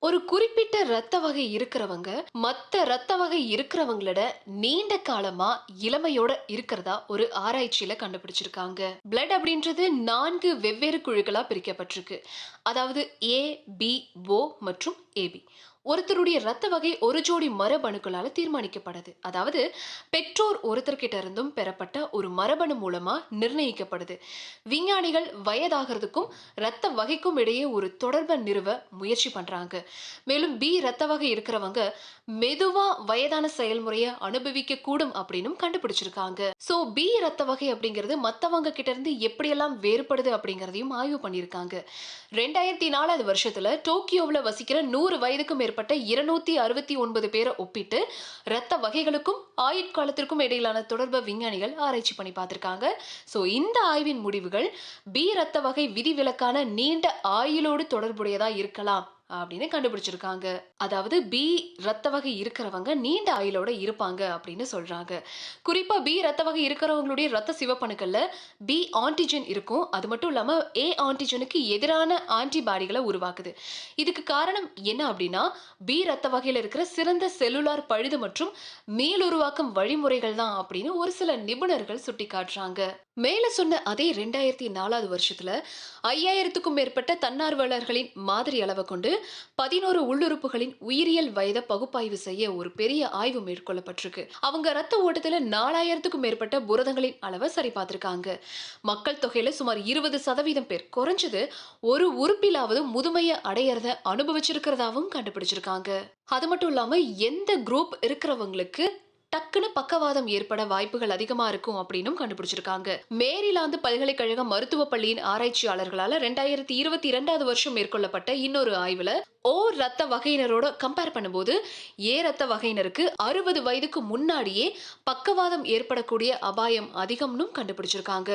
ஒரு குறிப்பிட்ட ரத்த வகை இருக்கிறவங்க மத்த ரத்த வகை இருக்கிறவங்களோட நீண்ட காலமா இளமையோட இருக்கிறதா ஒரு ஆராய்ச்சியில கண்டுபிடிச்சிருக்காங்க. பிளட் அப்படின்றது 4 வெவ்வேறு குழுக்களா பிரிக்கப்பட்டிருக்கு. அதாவது ஏ, பி, ஓ மற்றும் ஏபி. ஒருத்தருடைய ரத்த வகை ஒரு ஜோடி மரபணுக்களால தீர்மானிக்கப்படுது. அதாவது பெற்றோர் ஒருத்தர்கிட்ட இருந்தும் பெறப்பட்ட ஒரு மரபணு மூலமா நிர்ணயிக்கப்படுது. விஞ்ஞானிகள் வயதாகிறதுக்கும் ரத்த வகைக்கும் இடையே ஒரு தொடர்பை நிறுவ முயற்சி பண்றாங்க. மேலும் பி ரத்த வகை இருக்கிறவங்க மெதுவா வயதான செயல்முறையை அனுபவிக்க கூடும் அப்படின்னும் கண்டுபிடிச்சிருக்காங்க. சோ பி ரத்த வகை அப்படிங்கிறது மத்தவங்க கிட்ட இருந்து எப்படியெல்லாம் வேறுபடுது அப்படிங்கறதையும் ஆய்வு பண்ணியிருக்காங்க. 2004 வருஷத்துல டோக்கியோவுல வசிக்கிற 100 வயதுக்கும் மேற்பட்ட 269 பேரை ஒப்பிட்டு ரத்த வகைகளுக்கும் ஆயுட்காலத்திற்கும் இடையிலான தொடர்பை விஞ்ஞானிகள் ஆராய்ச்சி பண்ணி பார்த்திருக்காங்க. சோ இந்த ஆய்வின் முடிவுகள் பி ரத்த வகை விதிவிலக்கான நீண்ட ஆயுளோடு தொடர்புடையதா இருக்கலாம் அப்படின்னு கண்டுபிடிச்சிருக்காங்க. அதாவது பி ரத்த வகை இருக்கிறவங்க நீண்ட ஆயுளோட இருப்பாங்க அப்படின்னு சொல்றாங்க. குறிப்பா பி ரத்த வகை இருக்கிறவங்களுடைய ரத்த சிவப்பணுக்கள்ல பி ஆன்டிஜன் இருக்கும். அது மட்டும் இல்லாம ஏ ஆன்டிஜனுக்கு எதிரான ஆன்டிபாடிகளை உருவாக்குது. இதுக்கு காரணம் என்ன அப்படின்னா பி ரத்த வகையில இருக்கிற சிறந்த செல்லுலார் பழுது மற்றும் மீளுருவாக்கம் வழிமுறைகள் தான் அப்படின்னு ஒரு சில நிபுணர்கள் சுட்டிக்காட்டுறாங்க. மேல சொன்ன அதே 2004 வருஷத்துல 5000க்கும் மேற்பட்ட தன்னார்வலர்களின் மாதிரி அளவை கொண்டு 11 உள்ளுறுப்புகளின் உயிரியல் வயதை பகுப்பாய்வு செய்ய ஒரு பெரிய ஆய்வு மேற்கொள்ளப்பட்டிருக்கு. அவங்க ரத்த ஓட்டத்துல 4000க்கும் மேற்பட்ட புரதங்களின் அளவை சரி பார்த்திருக்காங்க. மக்கள் தொகையில சுமார் 20% பேர் குறைஞ்சது ஒரு உறுப்பிலாவது முதுமையை அடையறத அனுபவிச்சிருக்கிறதாவும் கண்டுபிடிச்சிருக்காங்க. அது மட்டும் இல்லாம எந்த குரூப் இருக்கிறவங்களுக்கு டக்குன்னு பக்கவாதம் ஏற்பட வாய்ப்புகள் அதிகமா இருக்கும் அப்படின்னும் கண்டுபிடிச்சிருக்காங்க. மேரிலாந்து பல்கலைக்கழக மருத்துவ பள்ளியின் ஆராய்ச்சியாளர்களால 2022 வருஷம் மேற்கொள்ளப்பட்ட இன்னொரு ஆய்வுல ஓ ரத்த வகையினரோட கம்பேர் பண்ணும்போது ஏ ரத்த வகையினருக்கு 60 வயதுக்கு முன்னாடியே பக்கவாதம் ஏற்படக்கூடிய அபாயம் அதிகம்னு கண்டுபிடிச்சிருக்காங்க.